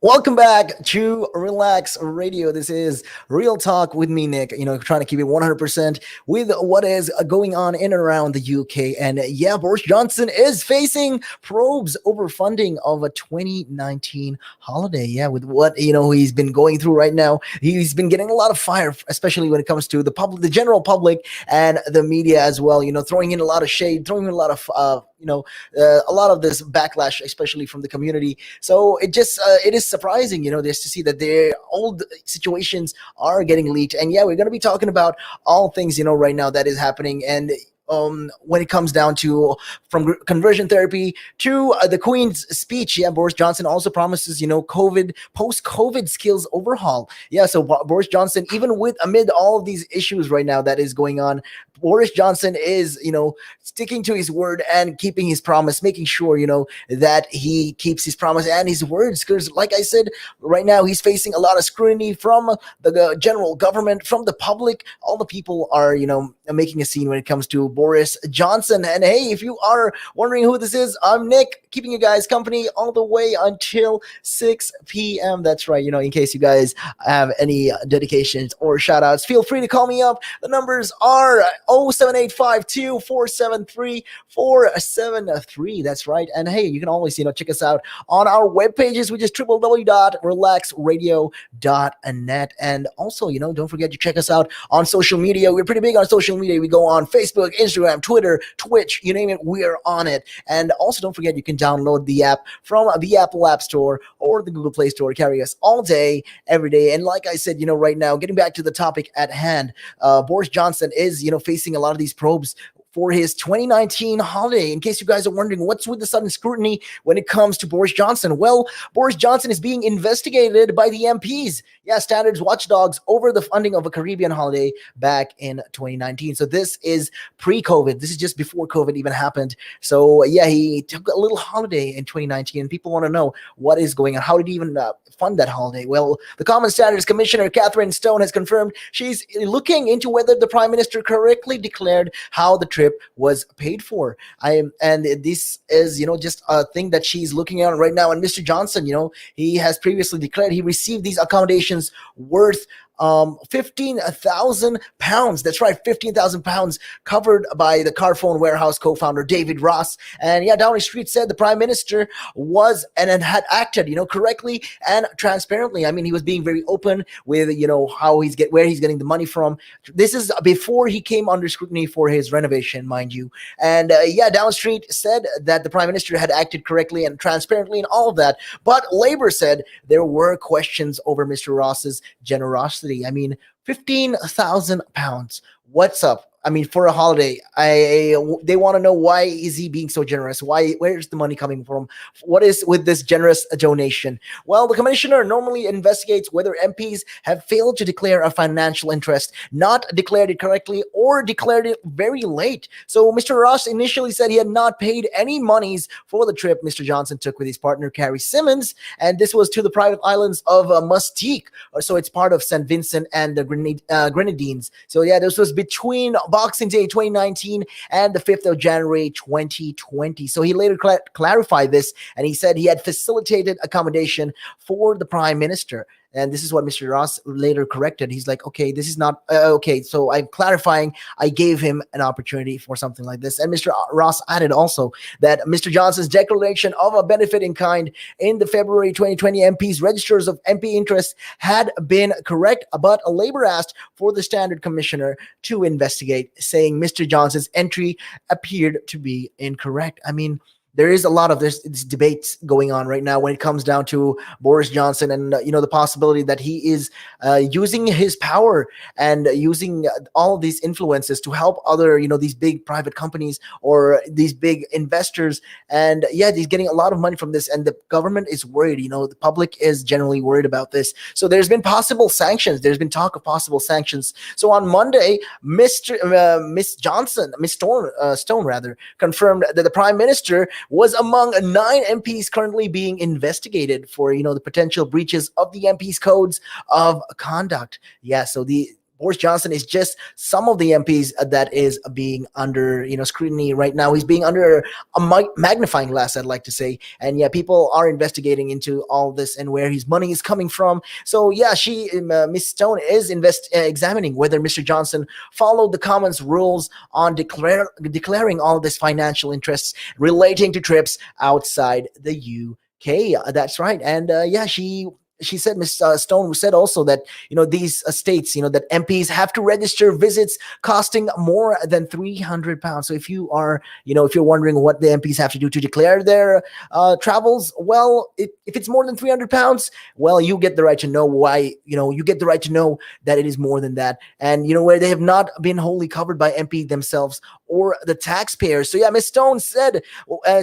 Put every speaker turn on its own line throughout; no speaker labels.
Welcome back to Relax Radio. This is Real Talk with me, Nick. Trying to keep it 100% with what is going on in and around the UK. And yeah, Boris Johnson is facing probes over funding of a 2019 holiday. Yeah, with what, he's been going through right now. He's been getting a lot of fire, especially when it comes to the public, the general public and the media as well, throwing in a lot of shade, throwing in a lot of, a lot of this backlash, especially from the community. So it is surprising, just to see that their old situations are getting leaked. And yeah, we're going to be talking about all things, right now that is happening. And when it comes down to from conversion therapy to the Queen's speech, yeah, Boris Johnson also promises, COVID post-COVID skills overhaul. Yeah, so Boris Johnson, even with amid all of these issues right now that is going on, Boris Johnson is, sticking to his word and keeping his promise, making sure, that he keeps his promise and his words. Because, like I said, right now he's facing a lot of scrutiny from the general government, from the public. All the people are, making a scene when it comes to Boris Johnson. And hey, if you are wondering who this is, I'm Nick, keeping you guys company all the way until 6 p.m. That's right. In case you guys have any dedications or shout outs, feel free to call me up. The numbers are 07852 473 473. That's right. And hey, you can always, check us out on our web pages, which is www.relaxradio.net. And also, don't forget to check us out on social media. We're pretty big on social media. We go on Facebook, Instagram, Twitter, Twitch, you name it, we're on it. And also don't forget you can download the app from the Apple App Store or the Google Play Store. Carry us all day, every day. And like I said, right now, getting back to the topic at hand, Boris Johnson is, facing a lot of these probes for his 2019 holiday. In case you guys are wondering what's with the sudden scrutiny when it comes to Boris Johnson. Well, Boris Johnson is being investigated by the MPs. Yeah, standards watchdogs over the funding of a Caribbean holiday back in 2019. So this is pre-COVID. This is just before COVID even happened. So yeah, he took a little holiday in 2019 and people want to know what is going on. How did he even fund that holiday? Well, the Common Standards Commissioner, Catherine Stone, has confirmed she's looking into whether the Prime Minister correctly declared how the trip was paid for. And this is, just a thing that she's looking at right now. And Mr. Johnson, he has previously declared he received these accommodations worth 15,000 pounds. That's right, 15,000 pounds covered by the Carphone Warehouse co-founder David Ross. And yeah, Downing Street said the Prime Minister was and had acted, correctly and transparently. I mean, he was being very open with, how where he's getting the money from. This is before he came under scrutiny for his renovation, mind you. And yeah, Downing Street said that the Prime Minister had acted correctly and transparently and all of that. But Labour said there were questions over Mr. Ross's generosity. I mean, 15,000 pounds. What's up? I mean, for a holiday, they want to know, why is he being so generous? Where's the money coming from? What is with this generous donation? Well, the commissioner normally investigates whether MPs have failed to declare a financial interest, not declared it correctly, or declared it very late. So Mr. Ross initially said he had not paid any monies for the trip Mr. Johnson took with his partner Carrie Simmons, and this was to the private islands of Mustique. So it's part of St. Vincent and the Grenadines. So yeah, this was between Boxing Day 2019 and the 5th of January 2020. So he later clarified this, and he said he had facilitated accommodation for the Prime Minister. And this is what Mr. Ross later corrected. He's like, okay, this is not okay. So I'm clarifying. I gave him an opportunity for something like this. And Mr. Ross added also that Mr. Johnson's declaration of a benefit in kind in the February 2020 MP's registers of MP interest had been correct, but Labour asked for the Standard Commissioner to investigate, saying Mr. Johnson's entry appeared to be incorrect. I mean, there is a lot of this debates going on right now when it comes down to Boris Johnson and, the possibility that he is using his power and using all of these influences to help other, these big private companies or these big investors. And yeah, he's getting a lot of money from this, and the government is worried. The public is generally worried about this. So there's been possible sanctions. There's been talk of possible sanctions. So on Monday, Miss Stone rather, confirmed that the Prime Minister was among 9 MPs currently being investigated for, the potential breaches of the MPs' codes of conduct. Yeah, so Boris Johnson is just some of the MPs that is being under scrutiny right now. He's being under a magnifying glass, I'd like to say. And yeah, people are investigating into all this and where his money is coming from. So yeah, Miss Stone is examining whether Mr. Johnson followed the Commons rules on declaring all of this financial interests relating to trips outside the UK. That's right. And yeah, she said, Ms. Stone said also that these states, that MPs have to register visits costing more than £300. So if you are, if you're wondering what the MPs have to do to declare their travels, well, if it's more than £300, well, you get the right to know why. You get the right to know that it is more than that, and where they have not been wholly covered by MP themselves or the taxpayers. So yeah, Ms. Stone said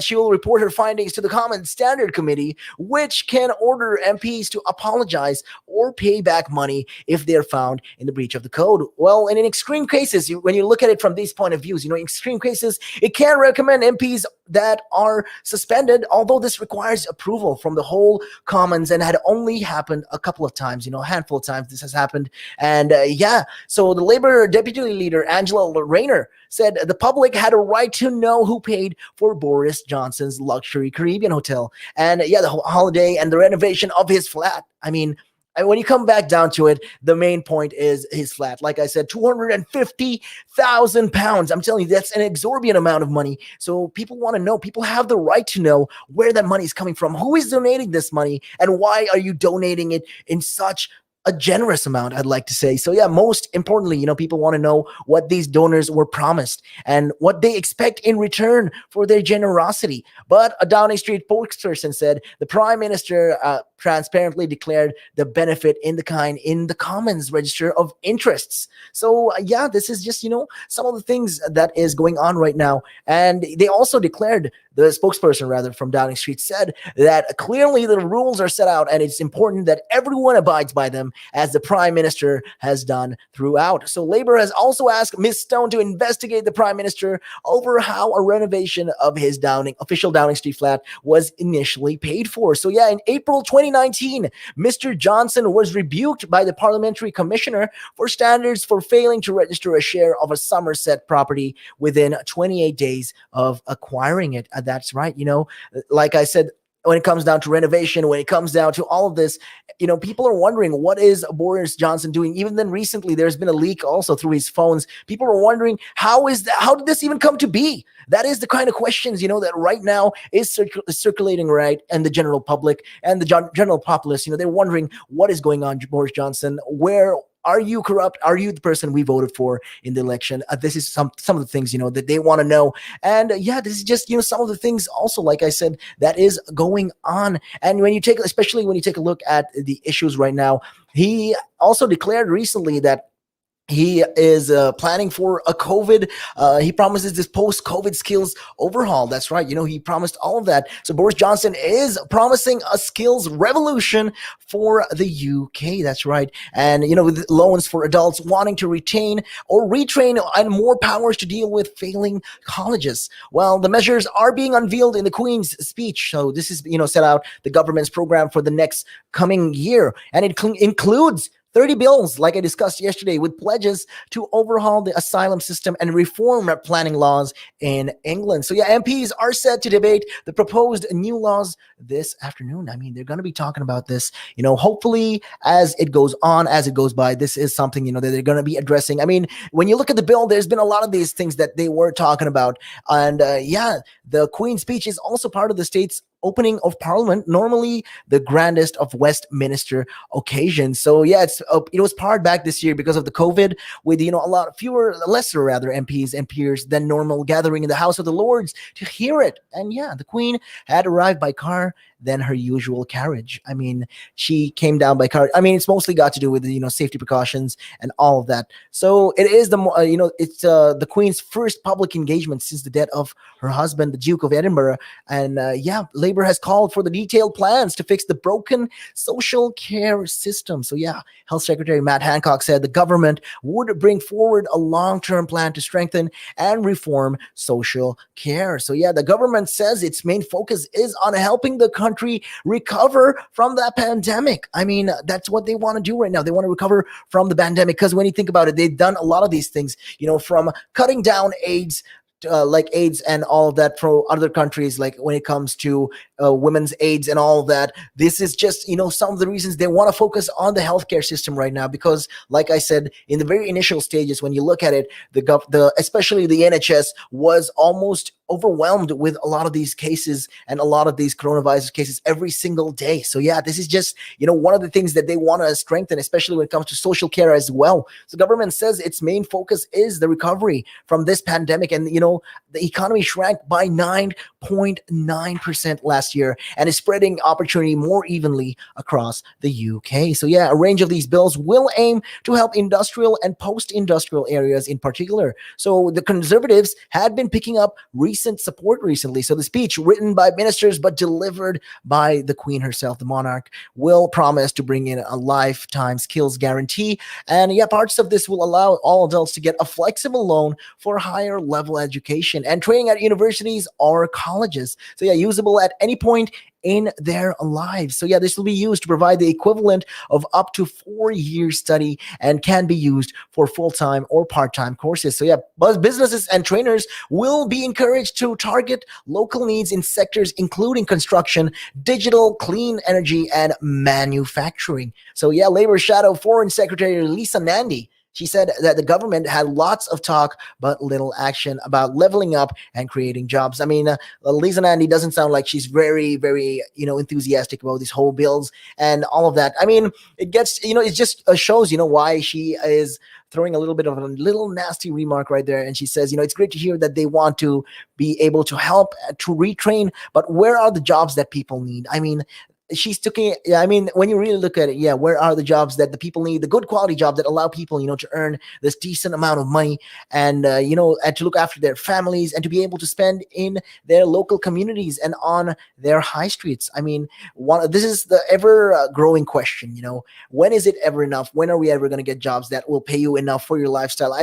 she will report her findings to the Common Standard Committee, which can order MPs to apologize or pay back money if they're found in the breach of the code. Well, and in extreme cases, when you look at it from these point of views, in extreme cases, it can recommend MPs that are suspended, although this requires approval from the whole Commons and had only happened a couple of times, a handful of times this has happened. And yeah, so the Labour Deputy Leader, Angela Rayner, said the public had a right to know who paid for Boris Johnson's luxury Caribbean hotel. And yeah, the holiday and the renovation of his flat. I mean, when you come back down to it, the main point is his flat. Like I said, £250,000. I'm telling you, that's an exorbitant amount of money. So people want to know, people have the right to know where that money is coming from, who is donating this money, and why are you donating it in such a generous amount, I'd like to say. So yeah, most importantly, people want to know what these donors were promised and what they expect in return for their generosity. But a Downing Street spokesperson said the Prime Minister transparently declared the benefit in the kind in the Commons Register of Interests. So yeah, this is just, some of the things that is going on right now. And they also declared, the spokesperson rather from Downing Street said that clearly the rules are set out and it's important that everyone abides by them, as the Prime Minister has done throughout. So Labour has also asked Ms. Stone to investigate the Prime Minister over how a renovation of his official Downing Street flat was initially paid for. So yeah, in April 2019, Mr. Johnson was rebuked by the Parliamentary Commissioner for Standards for failing to register a share of a Somerset property within 28 days of acquiring it. That's right. Like I said, when it comes down to renovation, when it comes down to all of this, people are wondering, what is Boris Johnson doing? Even then recently, there's been a leak also through his phones. People are wondering, how did this even come to be? That is the kind of questions, that right now is circulating right in the general public and the general populace. They're wondering what is going on, Boris Johnson. Where are you corrupt? Are you the person we voted for in the election? This is some of the things, that they want to know. And yeah, this is just, some of the things also, like I said, that is going on. And especially when you take a look at the issues right now, he also declared recently that he is planning for a COVID. He promises this post-COVID skills overhaul. That's right. He promised all of that. So Boris Johnson is promising a skills revolution for the UK. That's right. And, with loans for adults wanting to retain or retrain and more powers to deal with failing colleges. Well, the measures are being unveiled in the Queen's speech. So this is, set out the government's program for the next coming year. And it includes 30 bills, like I discussed yesterday, with pledges to overhaul the asylum system and reform planning laws in England. So yeah, MPs are set to debate the proposed new laws this afternoon. I mean, they're going to be talking about this, hopefully as it goes on, as it goes by. This is something, that they're going to be addressing. I mean, when you look at the bill, there's been a lot of these things that they were talking about. And yeah, the Queen's speech is also part of the state's opening of Parliament, normally the grandest of Westminster occasions. So yeah, it was pared back this year because of the COVID, with a lot lesser MPs and peers than normal gathering in the House of the Lords to hear it. And yeah, the Queen had arrived by car than her usual carriage. I mean, she came down by car. I mean, it's mostly got to do with safety precautions and all of that. So it is it's the Queen's first public engagement since the death of her husband, the Duke of Edinburgh. And yeah, Labour has called for the detailed plans to fix the broken social care system. So yeah, Health Secretary Matt Hancock said the government would bring forward a long-term plan to strengthen and reform social care. So yeah, the government says its main focus is on helping the country recover from that pandemic. I mean, that's what they want to do right now. They want to recover from the pandemic because when you think about it, they've done a lot of these things, from cutting down AIDS, like AIDS and all of that from other countries, like when it comes to women's AIDS and all of that. This is just, some of the reasons they want to focus on the healthcare system right now because, like I said, in the very initial stages, when you look at it, especially the NHS was almost overwhelmed with a lot of these cases and a lot of these coronavirus cases every single day. So yeah, this is just, one of the things that they want to strengthen, especially when it comes to social care as well. So the government says its main focus is the recovery from this pandemic. And, the economy shrank by 9.9% last year and is spreading opportunity more evenly across the UK. So yeah, a range of these bills will aim to help industrial and post-industrial areas in particular. So the Conservatives had been picking up recent support recently. So the speech, written by ministers but delivered by the Queen herself, the monarch, will promise to bring in a lifetime skills guarantee. And yeah, parts of this will allow all adults to get a flexible loan for higher level education and training at universities or colleges. So yeah, usable at any point in their lives. So yeah, this will be used to provide the equivalent of up to 4 years study and can be used for full-time or part-time courses. So yeah, businesses and trainers will be encouraged to target local needs in sectors including construction, digital, clean energy, and manufacturing. So yeah, Labor Shadow Foreign Secretary Lisa Nandy, she said that the government had lots of talk but little action about leveling up and creating jobs. I mean, Lisa Nandy doesn't sound like she's very, very, enthusiastic about these whole bills and all of that. I mean, it just shows, why she is throwing a little bit of a little nasty remark right there. And she says, it's great to hear that they want to be able to help to retrain, but where are the jobs that people need? I mean, she's taking, I mean, when you really look at it, yeah, where are the jobs that the people need, the good quality job that allow people, to earn this decent amount of money and, and to look after their families and to be able to spend in their local communities and on their high streets. I mean, this is the ever growing question, when is it ever enough? When are we ever going to get jobs that will pay you enough for your lifestyle?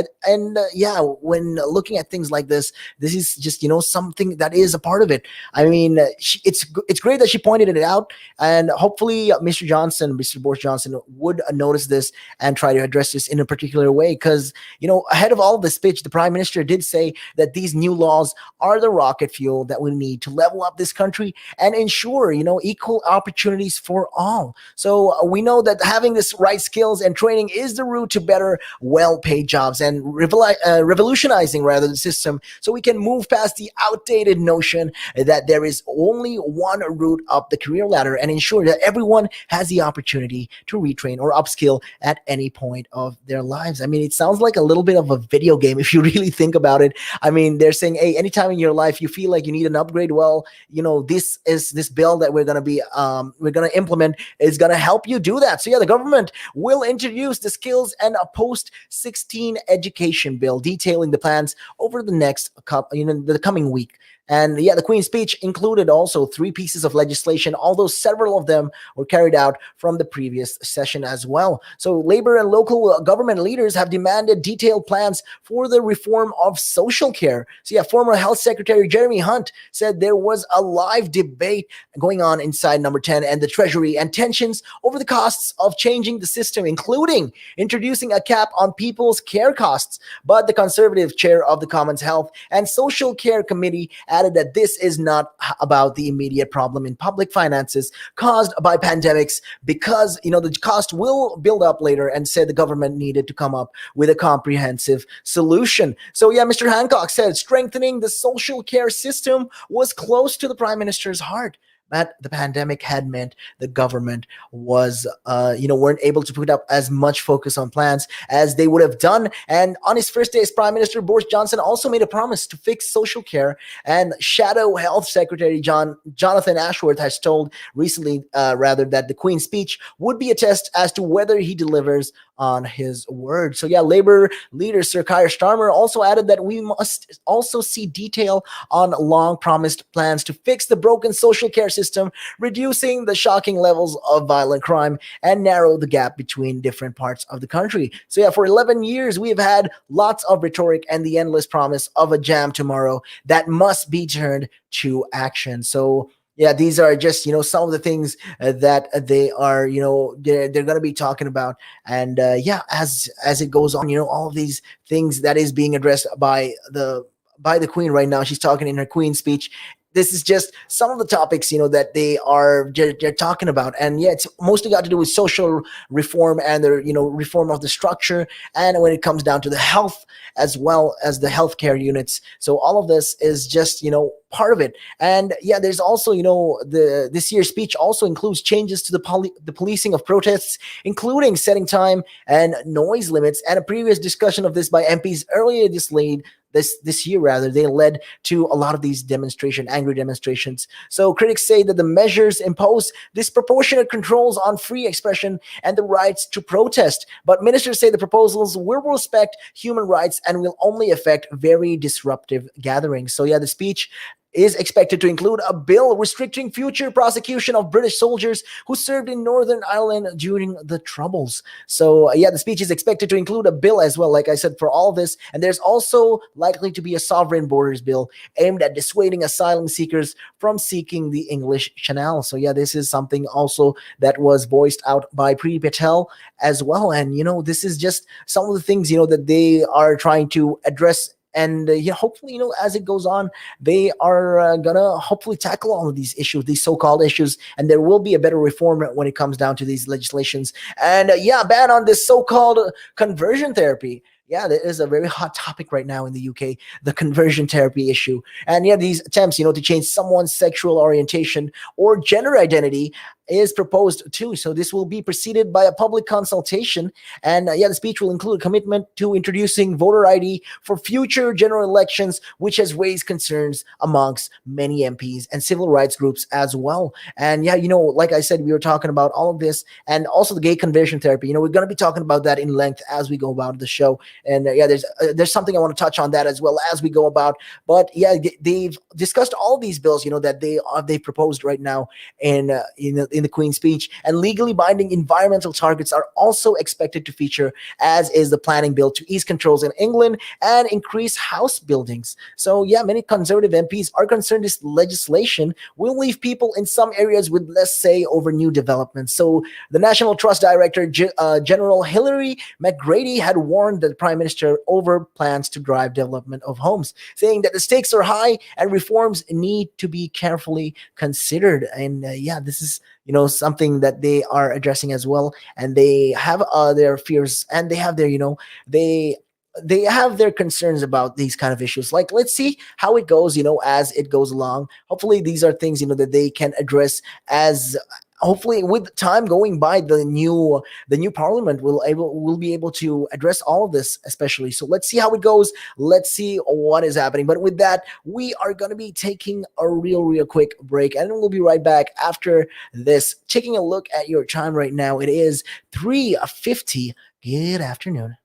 Yeah, when looking at things like this is just, something that is a part of it. I mean, it's great that she pointed it out. And hopefully Mr. Boris Johnson would notice this and try to address this in a particular way. Because, ahead of all of this speech, the Prime Minister did say that these new laws are the rocket fuel that we need to level up this country and ensure, equal opportunities for all. So we know that having this right skills and training is the route to better, well-paid jobs and revolutionizing rather the system so we can move past the outdated notion that there is only one route up the career ladder and ensure that everyone has the opportunity to retrain or upskill at any point of their lives. I mean, it sounds like a little bit of a video game if you really think about it. I mean, they're saying, hey, anytime in your life you feel like you need an upgrade, well, this bill that we're going to implement is going to help you do that. So yeah, the government will introduce the skills and a post-16 education bill detailing the plans over the coming week. And yeah, the Queen's speech included also 3 pieces of legislation, although several of them were carried out from the previous session as well. So Labour and local government leaders have demanded detailed plans for the reform of social care. So yeah, former Health Secretary Jeremy Hunt said there was a live debate going on inside Number 10 and the Treasury and tensions over the costs of changing the system, including introducing a cap on people's care costs. But the Conservative chair of the Commons Health and Social Care Committee added that this is not about the immediate problem in public finances caused by pandemics because, the cost will build up later, and said the government needed to come up with a comprehensive solution. So yeah, Mr. Hancock said strengthening the social care system was close to the Prime Minister's heart. But the pandemic had meant the government was, weren't able to put up as much focus on plans as they would have done. And on his first day as Prime Minister, Boris Johnson also made a promise to fix social care. And Shadow Health Secretary Jonathan Ashworth has told recently, that the Queen's speech would be a test as to whether he delivers on his word. So yeah, Labour leader Sir Keir Starmer also added that we must also see detail on long promised plans to fix the broken social care system, reducing the shocking levels of violent crime and narrow the gap between different parts of the country. So yeah, for 11 years, we have had lots of rhetoric and the endless promise of a jam tomorrow that must be turned to action. So Yeah, these are just some of the things that they are they're going to be talking about. And yeah, as it goes on, all of these things that is being addressed by the queen right now. She's talking in her queen speech. This is just some of the topics that they are they're talking about. And yeah, it's mostly got to do with social reform and the reform of the structure, and when it comes down to the health as well as the healthcare units. So all of this is just part of it. And yeah, there's also the this year's speech also includes changes to the policing of protests, including setting time and noise limits. And a previous discussion of this by MPs earlier this year rather, they led to a lot of these angry demonstrations. So critics say that the measures impose disproportionate controls on free expression and the rights to protest. But ministers say the proposals will respect human rights and will only affect very disruptive gatherings. So yeah, the speech is expected to include a bill restricting future prosecution of British soldiers who served in Northern Ireland during the Troubles. So, yeah, the speech is expected to include a bill as well, like I said, for all this. And there's also likely to be a sovereign borders bill aimed at dissuading asylum seekers from seeking the English Channel. So, yeah, this is something also that was voiced out by Priti Patel as well. And, this is just some of the things, that they are trying to address. And hopefully, as it goes on, they are gonna hopefully tackle all of these issues, these so-called issues, and there will be a better reform when it comes down to these legislations. And yeah, ban on this so-called conversion therapy. Yeah, that is a very hot topic right now in the UK, the conversion therapy issue. And yeah, these attempts, to change someone's sexual orientation or gender identity is proposed too. So this will be preceded by a public consultation. And yeah, the speech will include a commitment to introducing voter ID for future general elections, which has raised concerns amongst many MPs and civil rights groups as well. And yeah, like I said, we were talking about all of this, and also the gay conversion therapy. We're going to be talking about that in length as we go about the show. And yeah, there's something I want to touch on that as well as we go about. But yeah, they've discussed all these bills, that they proposed right now in the Queen's speech. And legally binding environmental targets are also expected to feature, as is the planning bill to ease controls in England and increase house buildings. So yeah, many conservative MPs are concerned this legislation will leave people in some areas with less say over new developments. So the National Trust Director, General Hilary McGrady, had warned the Prime Minister over plans to drive development of homes, saying that the stakes are high and reforms need to be carefully considered. And yeah, this is something that they are addressing as well. And they have their fears, and they have their they have their concerns about these kind of issues. Like, let's see how it goes, as it goes along. Hopefully these are things, that they can address, as hopefully with time going by, the new parliament will be able to address all of this, especially. So let's see how it goes. Let's see what is happening. But with that, we are going to be taking a real quick break, and we'll be right back after this. Taking a look at your time right now, it is 3:50. Good afternoon.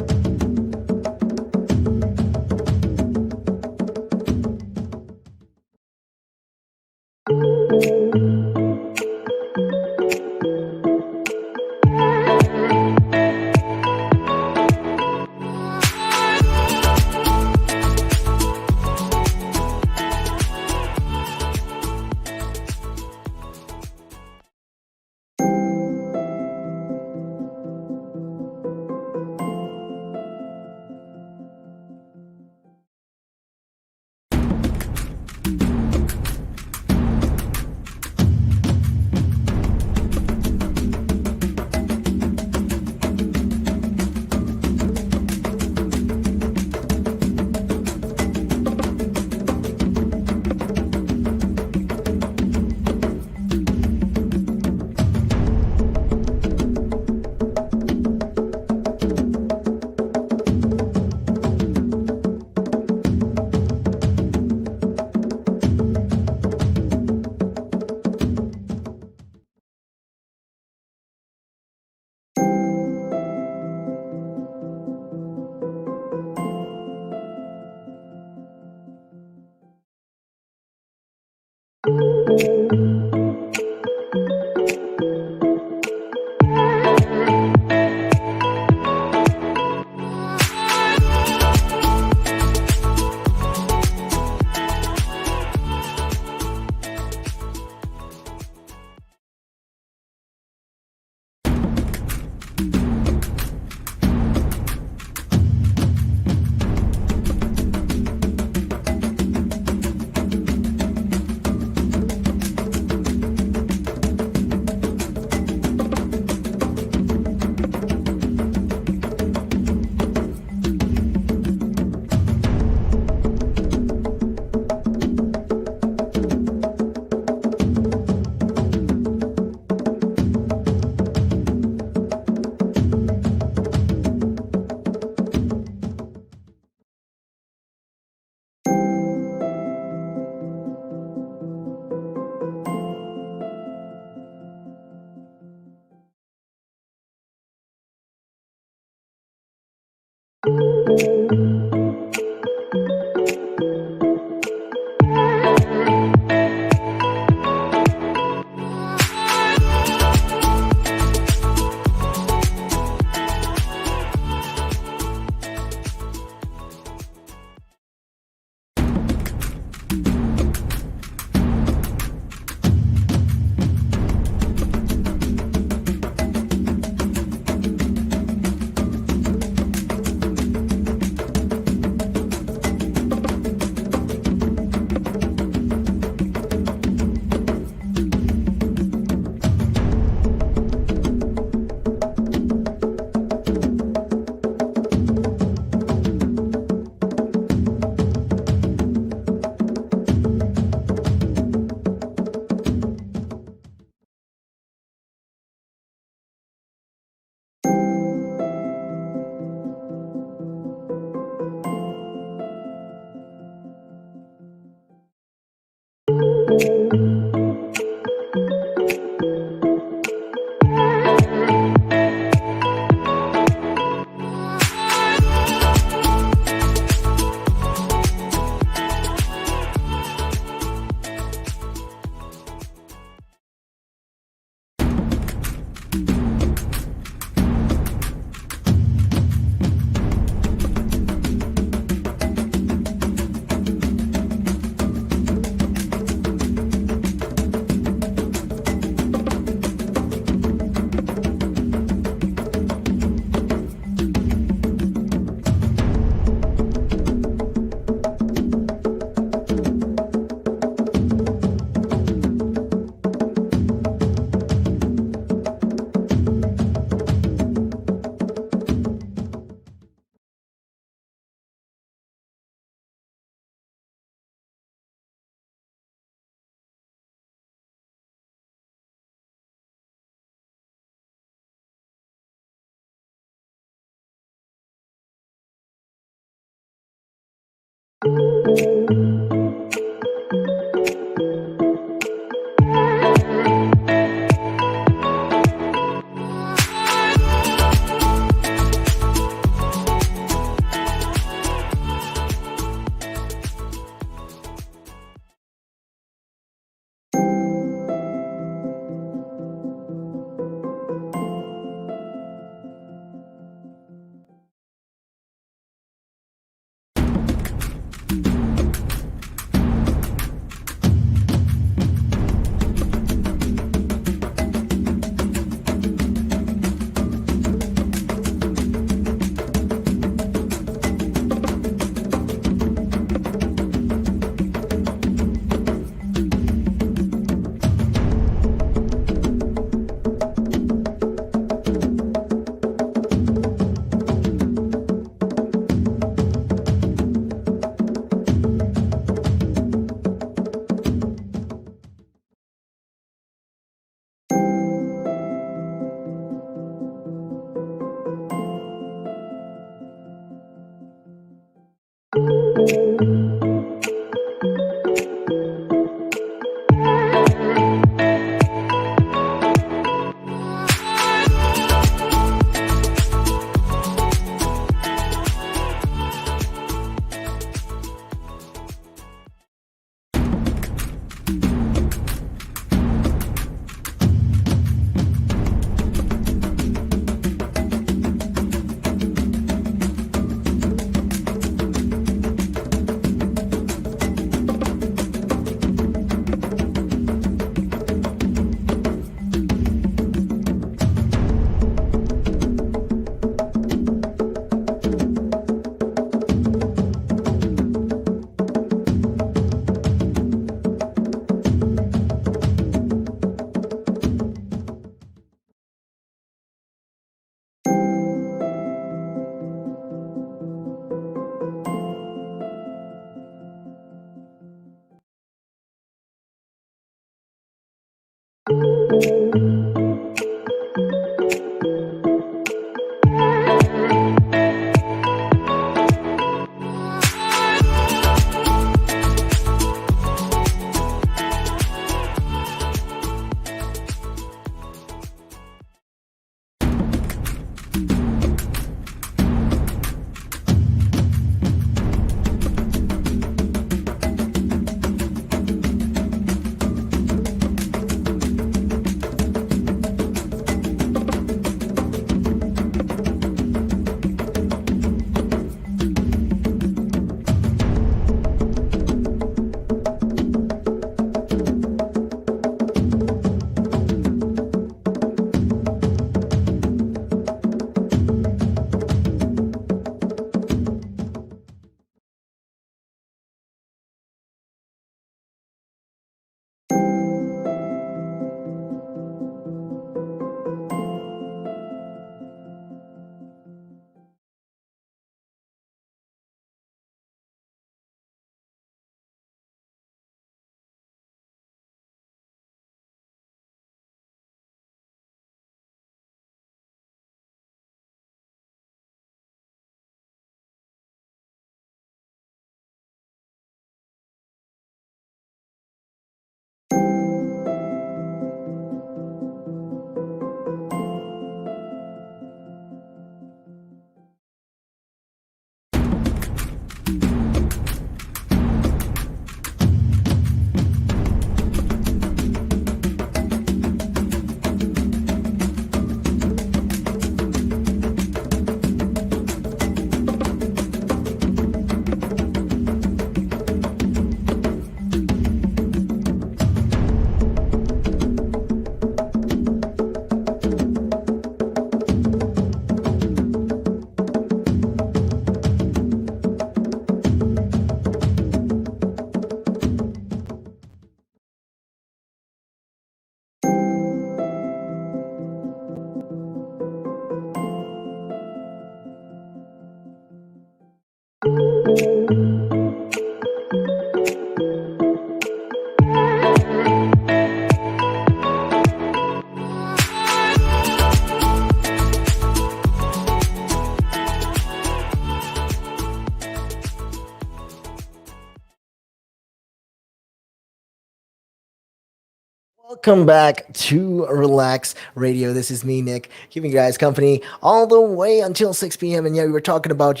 Welcome back to Relax Radio. This is me, Nick, keeping you guys company all the way until 6 p.m. And yeah, we were talking about,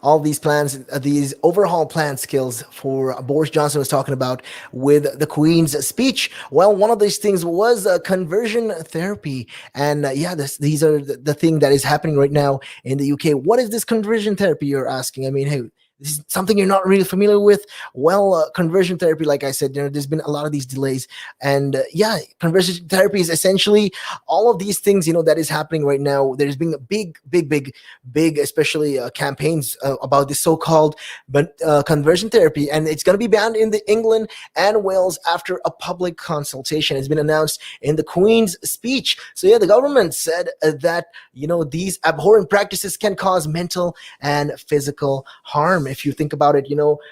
all these plans, these overhaul plan skills for Boris Johnson was talking about with the Queen's speech. Well, one of these things was conversion therapy. And yeah, these are the thing that is happening right now in the UK. What is this conversion therapy, you're asking? I mean, hey, this is something you're not really familiar with. Well, conversion therapy, like I said, there's been a lot of these delays, and yeah, conversion therapy is essentially all of these things, that is happening right now. There's been a big, especially campaigns about this so-called but conversion therapy, and it's going to be banned in the England and Wales after a public consultation. It's been announced in the Queen's speech. So yeah, the government said that these abhorrent practices can cause mental and physical harm. If you think about it,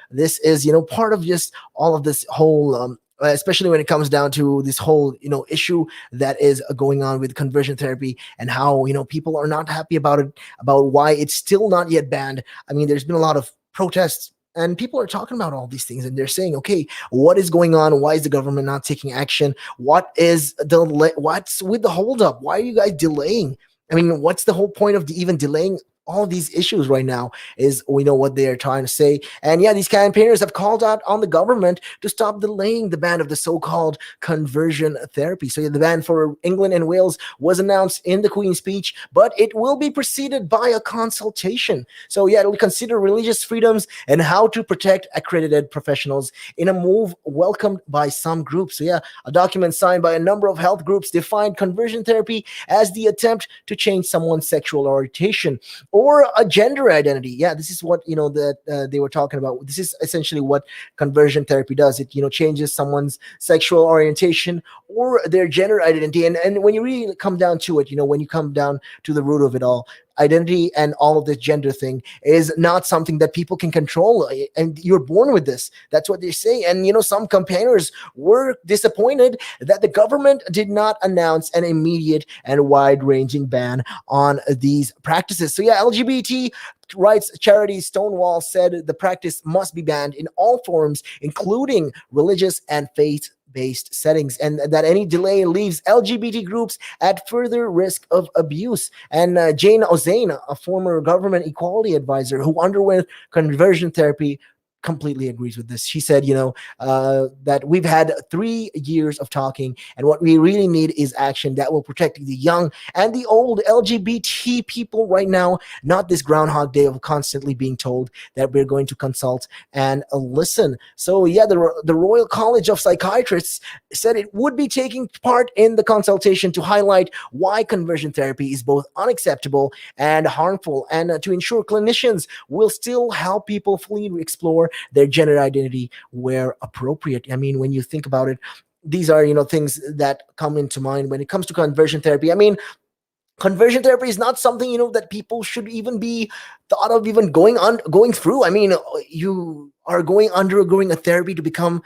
this is part of just all of this whole especially when it comes down to this whole issue that is going on with conversion therapy, and how people are not happy about it, about why it's still not yet banned. I mean, there's been a lot of protests and people are talking about all these things, and they're saying, okay, what is going on? Why is the government not taking action? What's with the holdup? Why are you guys delaying? I mean, what's the whole point of even delaying all these issues right now? Is we know what they are trying to say. And yeah, these campaigners have called out on the government to stop delaying the ban of the so-called conversion therapy. So yeah, the ban for England and Wales was announced in the Queen's speech, but it will be preceded by a consultation. So yeah, it'll consider religious freedoms and how to protect accredited professionals in a move welcomed by some groups. So yeah, a document signed by a number of health groups defined conversion therapy as the attempt to change someone's sexual orientation or a gender identity. Yeah, this is what that they were talking about. This is essentially what conversion therapy does. It changes someone's sexual orientation or their gender identity. And when you really come down to it, when you come down to the root of it all, identity and all of this gender thing is not something that people can control, and you're born with this. That's what they say. And some campaigners were disappointed that the government did not announce an immediate and wide-ranging ban on these practices. So yeah, LGBT rights charity Stonewall said the practice must be banned in all forms, including religious and faith-based settings, and that any delay leaves LGBT groups at further risk of abuse. And Jane Ozane, a former government equality advisor who underwent conversion therapy, completely agrees with this. She said, that we've had 3 years of talking, and what we really need is action that will protect the young and the old LGBT people right now, not this Groundhog Day of constantly being told that we're going to consult and listen. So yeah, the Royal College of Psychiatrists said it would be taking part in the consultation to highlight why conversion therapy is both unacceptable and harmful, and to ensure clinicians will still help people fully explore their gender identity where appropriate. I mean, when you think about it, these are things that come into mind when it comes to conversion therapy. I mean, conversion therapy is not something that people should even be thought of even going through. I mean, you are undergoing a therapy to become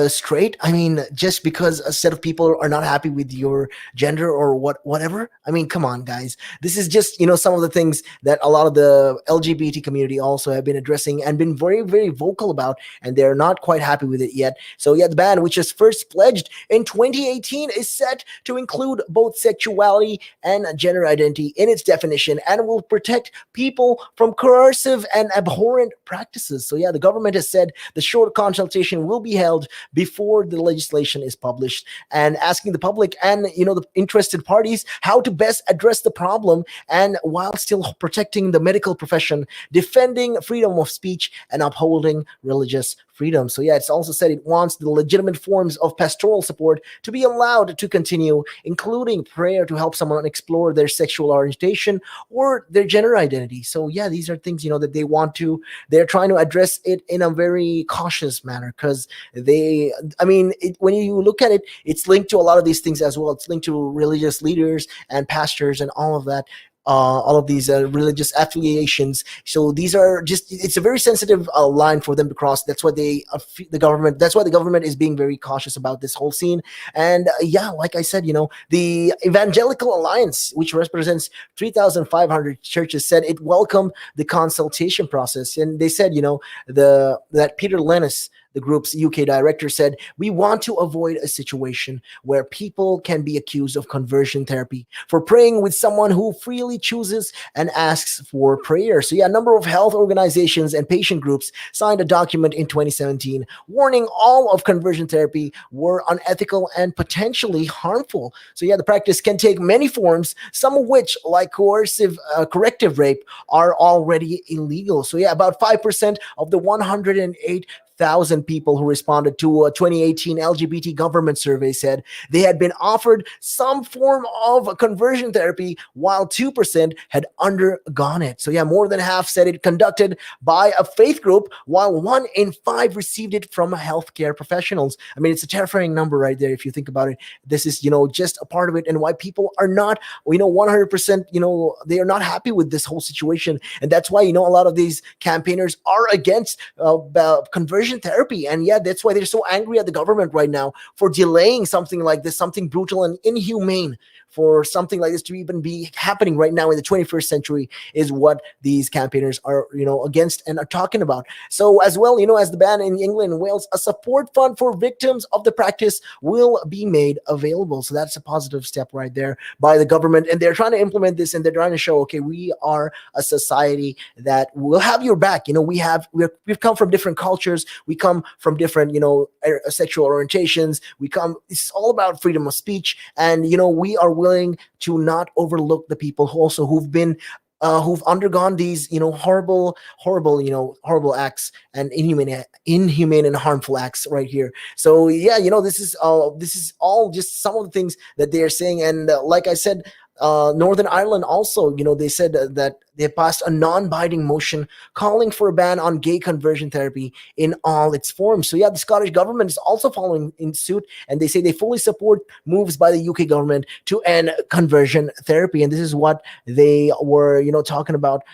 straight. I mean, just because a set of people are not happy with your gender or whatever. I mean, come on, guys. This is just some of the things that a lot of the LGBT community also have been addressing and been very, very vocal about, and they're not quite happy with it yet. So yeah, the ban, which was first pledged in 2018, is set to include both sexuality and gender identity in its definition, and will protect people from coercive and abhorrent practices. So yeah, the government has said the short consultation will be held before the legislation is published, and asking the public and the interested parties how to best address the problem, and while still protecting the medical profession, defending freedom of speech, and upholding religious freedom. So yeah, it's also said it wants the legitimate forms of pastoral support to be allowed to continue, including prayer to help someone explore their sexual orientation or their gender identity. So yeah, these are things that they're trying to address it in a very cautious manner, because when you look at it, it's linked to a lot of these things as well. It's linked to religious leaders and pastors and all of that. All of these religious affiliations. So these are it's a very sensitive line for them to cross. That's why the government is being very cautious about this whole scene. And yeah, like I said, the Evangelical Alliance, which represents 3,500 churches, said it welcomed the consultation process. And they said, that Peter Lennis, the group's UK director, said, "We want to avoid a situation where people can be accused of conversion therapy for praying with someone who freely chooses and asks for prayer." So, yeah, a number of health organizations and patient groups signed a document in 2017 warning all of conversion therapy were unethical and potentially harmful. So, yeah, the practice can take many forms, some of which, like coercive corrective rape, are already illegal. So, yeah, about 5% of the 108,000 people who responded to a 2018 LGBT government survey said they had been offered some form of conversion therapy, while 2% had undergone it. So, yeah, more than half said it conducted by a faith group, while 1 in 5 received it from healthcare professionals. I mean, it's a terrifying number right there if you think about it. This is, just a part of it, and why people are not, 100%, they are not happy with this whole situation. And that's why, a lot of these campaigners are against conversion therapy. And yeah, that's why they're so angry at the government right now for delaying something like this, something brutal and inhumane. For something like this to even be happening right now in the 21st century is what these campaigners are, against and are talking about. So as well, as the ban in England and Wales, a support fund for victims of the practice will be made available. So that's a positive step right there by the government. And they're trying to implement this, and they're trying to show, okay, we are a society that will have your back. We've come from different cultures. We come from different, sexual orientations. It's all about freedom of speech. And, we are willing to not overlook the people who've undergone these, horrible acts and inhumane and harmful acts right here. So yeah, this is all just some of the things that they are saying. And like I said, Northern Ireland also, they said that they passed a non-binding motion calling for a ban on gay conversion therapy in all its forms. So yeah, the Scottish government is also following in suit, and they say they fully support moves by the UK government to end conversion therapy. And this is what they were, talking about.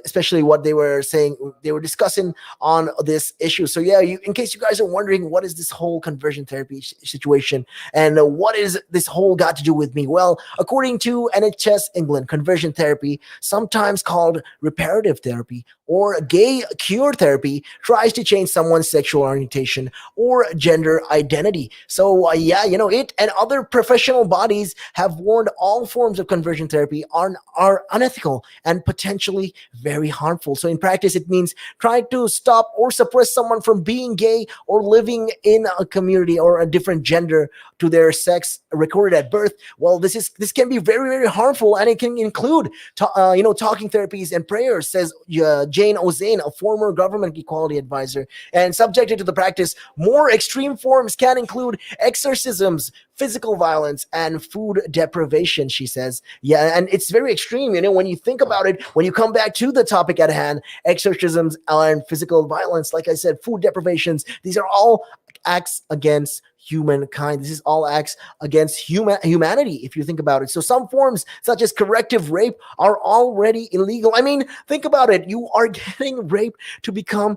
Especially what they were saying, they were discussing on this issue. So yeah, in case you guys are wondering, what is this whole conversion therapy situation, and what is this whole got to do with me? Well, according to NHS England, conversion therapy, sometimes called reparative therapy or gay cure therapy, tries to change someone's sexual orientation or gender identity. So yeah, it and other professional bodies have warned all forms of conversion therapy are unethical and potentially very harmful. So in practice, it means trying to stop or suppress someone from being gay or living in a community or a different gender to their sex recorded at birth. Well, this can be very, very harmful, and it can include talking therapies and prayers, says Jane Ozane, a former government equality advisor. And subjected to the practice, more extreme forms can include exorcisms, physical violence, and food deprivation, she says. Yeah, and it's very extreme, when you think about it, when you come back to the topic at hand, exorcisms and physical violence, like I said, food deprivations, these are all acts against humankind. This is all acts against humanity, if you think about it. So some forms, such as corrective rape, are already illegal. I mean, think about it. You are getting raped to become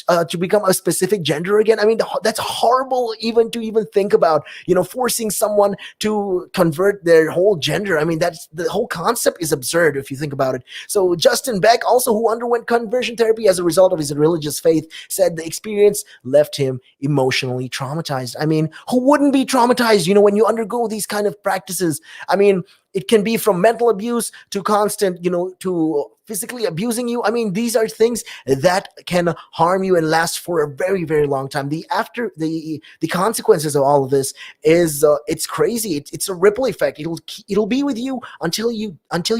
a specific gender again. I mean, that's horrible even to think about, forcing someone to convert their whole gender. I mean, that's the whole concept is absurd if you think about it. So Justin Beck, also who underwent conversion therapy as a result of his religious faith, said the experience left him emotionally traumatized. I mean, who wouldn't be traumatized, when you undergo these kind of practices? I mean, it can be from mental abuse to constant, to physically abusing you. I mean, these are things that can harm you and last for a very, very long time. The consequences of all of this is it's crazy. It's a ripple effect. It'll be with you until you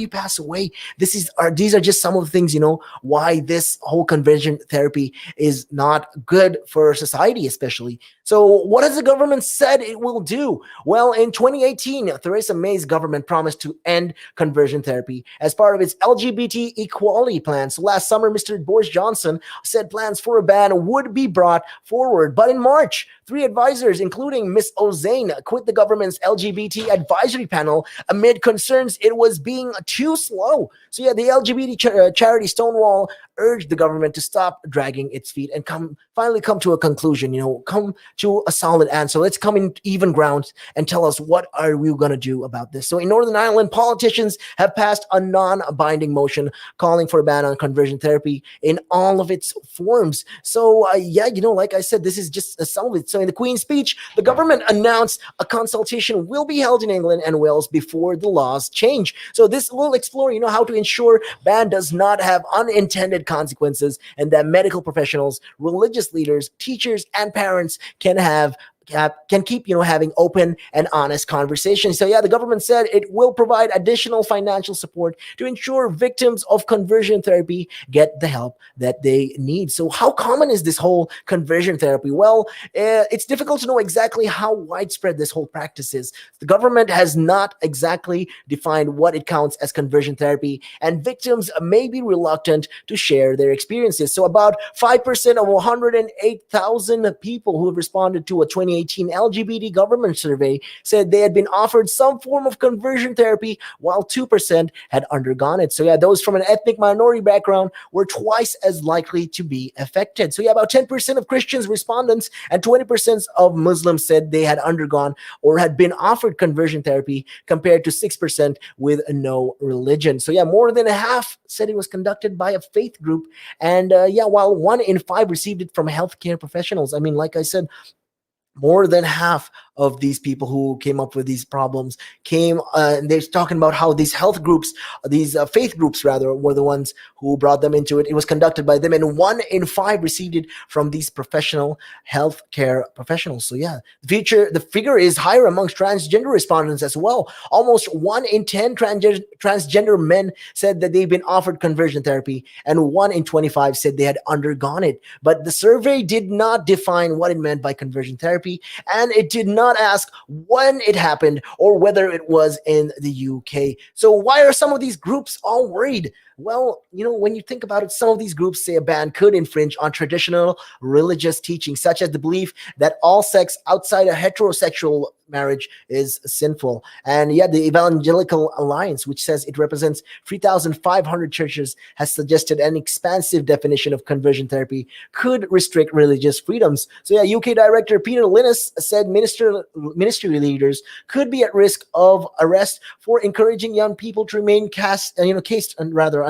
pass away. These are just some of the things, why this whole conversion therapy is not good for society, especially. So what has the government said it will do? Well, in 2018, Theresa May's government promised to end conversion therapy as part of its LGBT equality plan. So last summer, Mr. Boris Johnson said plans for a ban would be brought forward. But in March, 3 advisors, including Ms. Ozane, quit the government's LGBT advisory panel amid concerns it was being too slow. So yeah, the LGBT charity Stonewall urged the government to stop dragging its feet and finally come to a conclusion, come to a solid answer. Let's come in even ground and tell us what are we going to do about this. So in Northern Ireland, politicians have passed a non-binding motion calling for a ban on conversion therapy in all of its forms. So like I said, this is just some of it. So in the Queen's speech, the government announced a consultation will be held in England and Wales before the laws change. So this will explore, how to ensure ban does not have unintended consequences, and that medical professionals, religious leaders, teachers, and parents can keep having open and honest conversations. So the government said it will provide additional financial support to ensure victims of conversion therapy get the help that they need. So how common is this whole conversion therapy? Well, it's difficult to know exactly how widespread this whole practice is. The government has not exactly defined what it counts as conversion therapy, and victims may be reluctant to share their experiences. So about 5% of 108,000 people who have responded to a 2018 LGBT government survey said they had been offered some form of conversion therapy, while 2% had undergone it. So those from an ethnic minority background were twice as likely to be affected. So about 10% of Christians respondents and 20% of Muslims said they had undergone or had been offered conversion therapy, compared to 6% with no religion. So more than half said it was conducted by a faith group, and while 1 in 5 received it from healthcare professionals. I mean, like I said, more than half of these people who came up with these problems and they're talking about how these health groups, these faith groups rather, were the ones who brought them into it. It was conducted by them, and 1 in 5 received it from these professional healthcare professionals. So the figure is higher amongst transgender respondents as well. Almost 1 in 10 transgender men said that they've been offered conversion therapy, and 1 in 25 said they had undergone it. But the survey did not define what it meant by conversion therapy, and it did not ask when it happened or whether it was in the UK. So why are some of these groups all worried? Well, when you think about it, some of these groups say a ban could infringe on traditional religious teachings, such as the belief that all sex outside a heterosexual marriage is sinful. And the Evangelical Alliance, which says it represents 3,500 churches, has suggested an expansive definition of conversion therapy could restrict religious freedoms. So UK Director Peter Linus said ministry leaders could be at risk of arrest for encouraging young people to remain chaste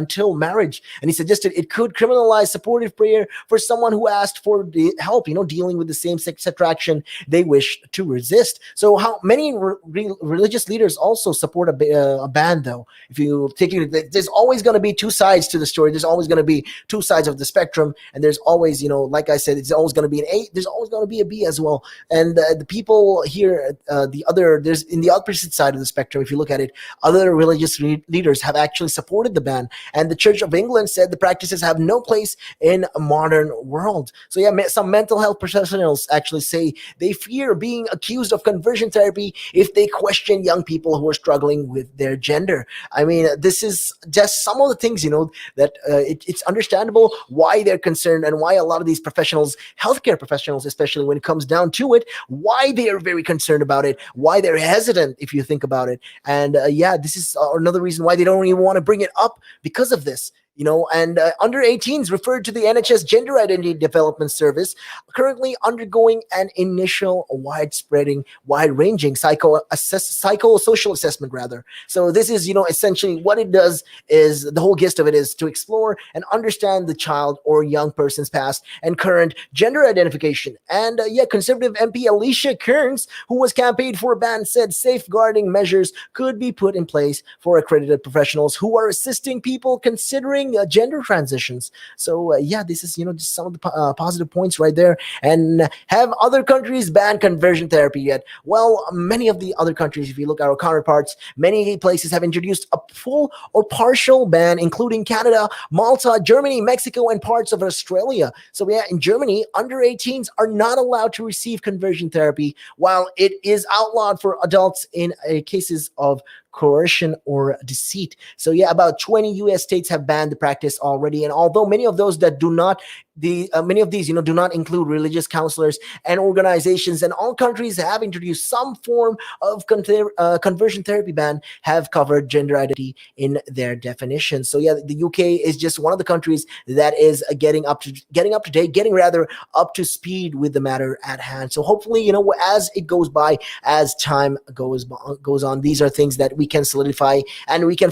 until marriage. And he suggested it could criminalize supportive prayer for someone who asked for the help, dealing with the same-sex attraction they wish to resist. So how many religious leaders also support a ban, though? If you take it, there's always going to be two sides to the story. There's always going to be two sides of the spectrum, and there's always, like I said, it's always going to be an A. There's always going to be a B as well. And the people here, there's in the opposite side of the spectrum. If you look at it, other religious leaders have actually supported the ban, and the Church of England said the practices have no place in a modern world. So some mental health professionals actually say they fear being accused of conversion therapy if they question young people who are struggling with their gender. I mean, this is just some of the things, that it's understandable why they're concerned, and why a lot of these professionals, healthcare professionals, especially when it comes down to it, why they are very concerned about it, why they're hesitant, if you think about it. And this is another reason why they don't even want to bring it up, because of this. And under 18s referred to the NHS Gender Identity Development Service, currently undergoing an initial wide-ranging psychosocial assessment, rather. So this is, essentially what it does is, the whole gist of it is to explore and understand the child or young person's past and current gender identification. And Conservative MP Alicia Kearns, who was campaigned for a ban, said safeguarding measures could be put in place for accredited professionals who are assisting people considering gender transitions. So this is just some of the positive points right there. And have other countries banned conversion therapy yet? Well, many of the other countries, if you look at our counterparts, many places have introduced a full or partial ban, including Canada, Malta, Germany, Mexico, and parts of Australia. So in Germany, under 18s are not allowed to receive conversion therapy, while it is outlawed for adults in cases of coercion or deceit. So about 20 US states have banned the practice already, and although many of those that do not the many of these, do not include religious counselors and organizations, and all countries have introduced some form of conversion therapy ban have covered gender identity in their definition. So yeah, the UK is just one of the countries that is getting up to date, getting rather up to speed with the matter at hand. So hopefully, as it goes by, as time goes on, these are things that we can solidify, and we can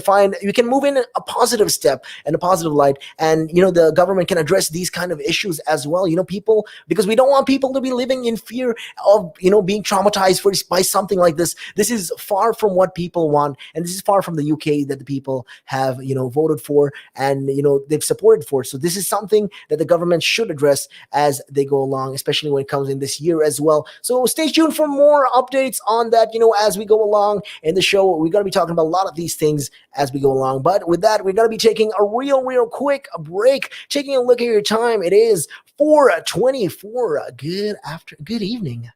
move in a positive step and a positive light, and the government can address these kind of issues as well. People, because we don't want people to be living in fear of being traumatized by something like this. This is far from what people want, and this is far from the UK that the people have voted for, and they've supported for. So this is something that the government should address as they go along, especially when it comes in this year as well. So stay tuned for more updates on that as we go along in the show. We're going to be talking about a lot of these things as we go along, but with that, we're going to be taking a real quick break, taking a look at your time. It is 4:24. Good evening.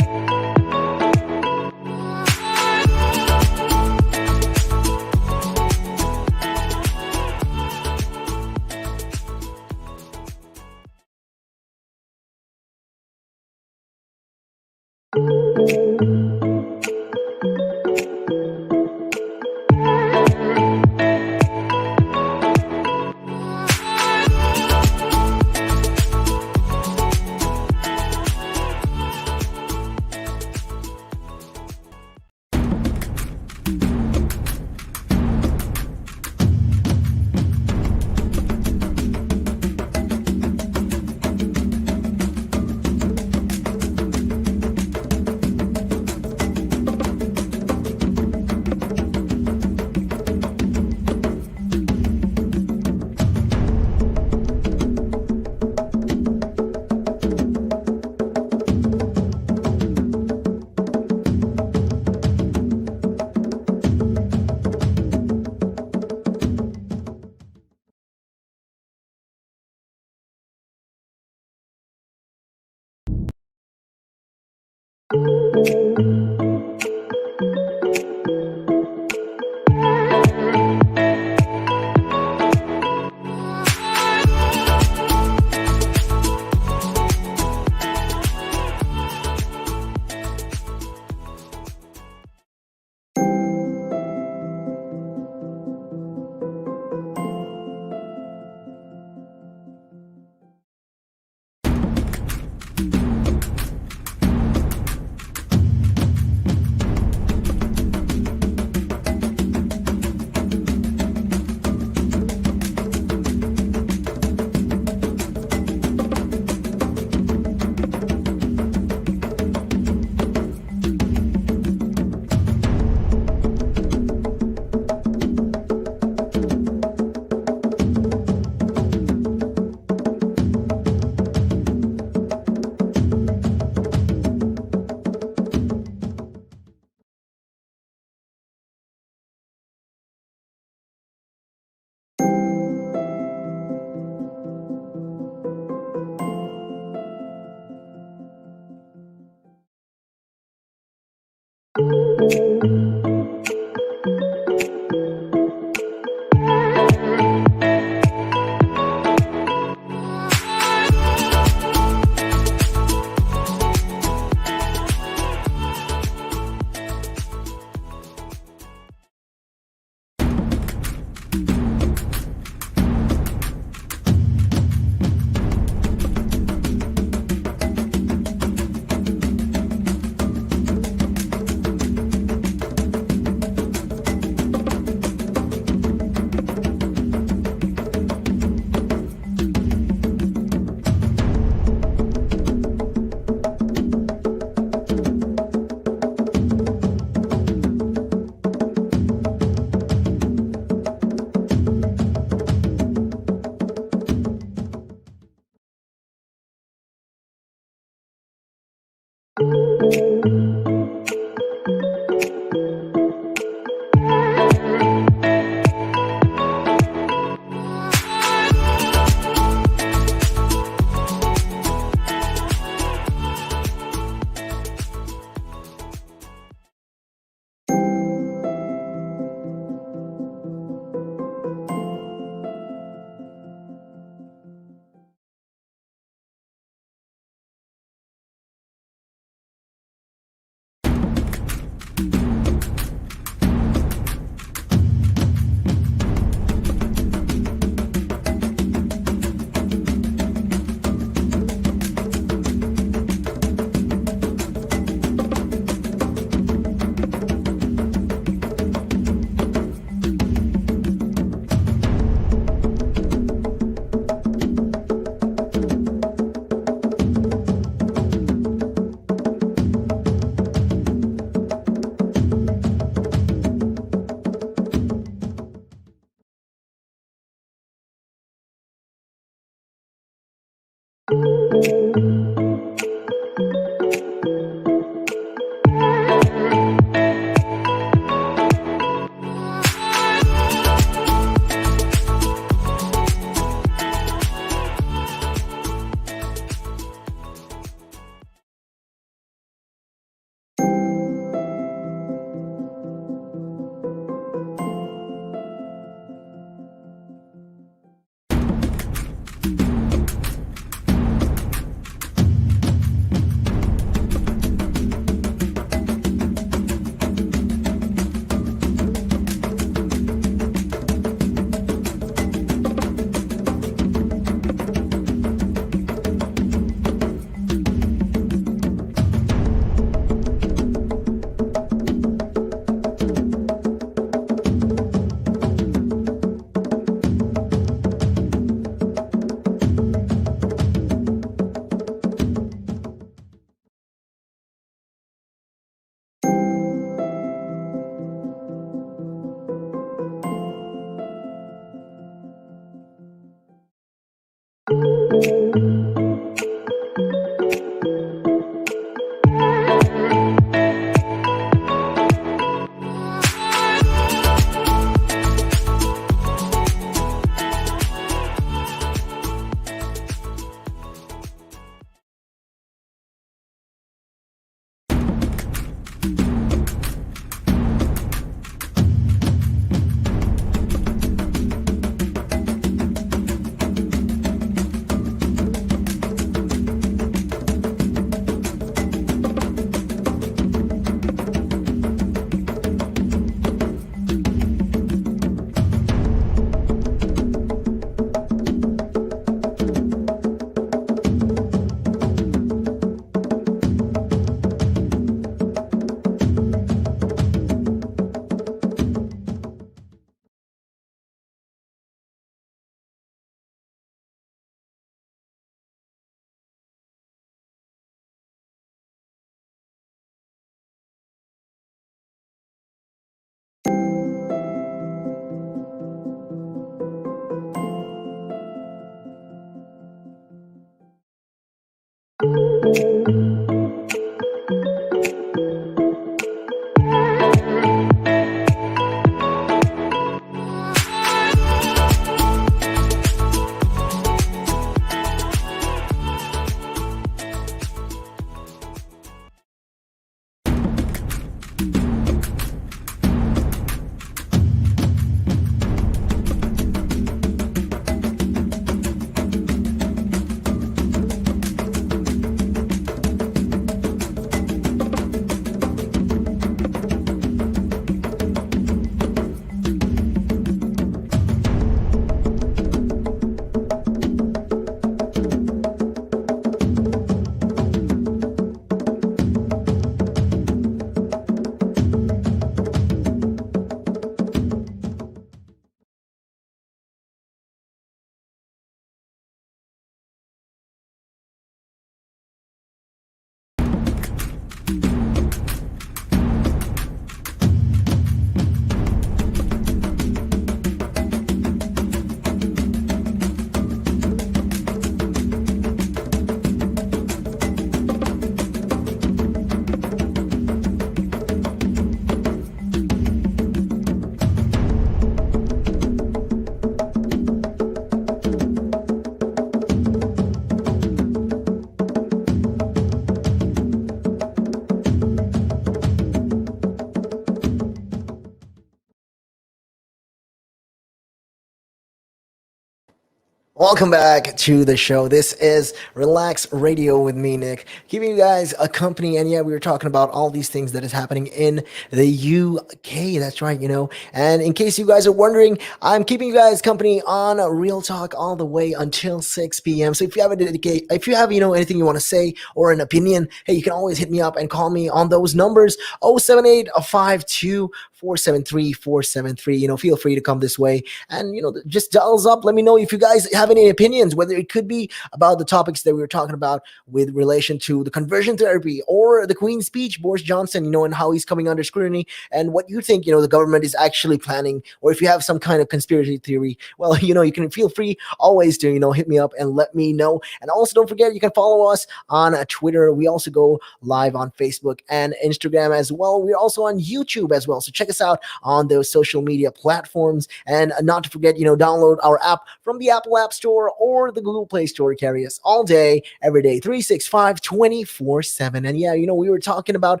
Welcome back to the show. This is Relax Radio with me, Nick, giving you guys a company. And yeah, we were talking about all these things that is happening in the UK. That's right, you know. And in case you guys are wondering, I'm keeping you guys company on Real Talk all the way until 6 p.m. So if you have if you have, anything you want to say or an opinion, hey, you can always hit me up and call me on those numbers 078 52 473-473. Feel free to come this way and, just dial us up. Let me know if you guys have any opinions, whether it could be about the topics that we were talking about with relation to the conversion therapy or the Queen's speech, Boris Johnson, and how he's coming under scrutiny, and what you think, the government is actually planning, or if you have some kind of conspiracy theory, well, you can feel free always to, hit me up and let me know. And also don't forget, you can follow us on Twitter. We also go live on Facebook and Instagram as well. We're also on YouTube as well. So check us out on those social media platforms. And not to forget, download our app from the Apple App Store or the Google Play Store. Carry us all day, every day, 365, 24/7. And yeah, we were talking about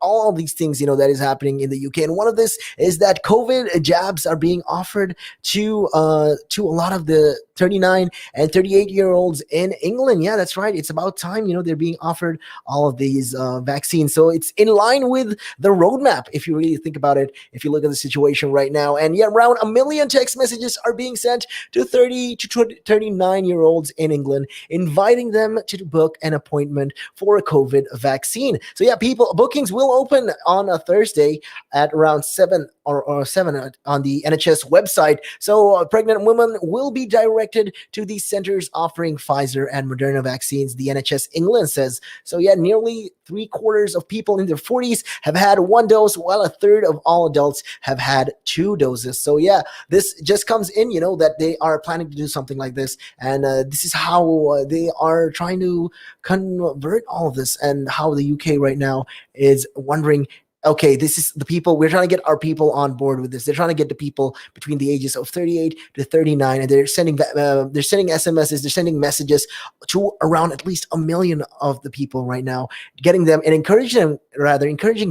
all of these things, that is happening in the UK. And one of this is that COVID jabs are being offered to a lot of the 39 and 38-year-olds in England. Yeah, that's right. It's about time, they're being offered all of these vaccines. So it's in line with the roadmap, if you really think about it, if you look at the situation right now. And yeah, around 1 million text messages are being sent to 30 to 39-year-olds in England, inviting them to book an appointment for a COVID vaccine. So yeah, bookings will open on a Thursday at around 7 or 7 on the NHS website. So pregnant women will be directed to these centers offering Pfizer and Moderna vaccines, the NHS England says. So yeah, nearly 3/4 of people in their 40s have had one dose, while a third of all adults have had 2 doses. So yeah, this just comes in, that they are planning to do something like this. And this is how they are trying to convert all of this, and how the UK right now is wondering, okay, this is the people, we're trying to get our people on board with this. They're trying to get the people between the ages of 38 to 39, and they're sending SMSs, they're sending messages to around at least 1 million of the people right now, getting them and encouraging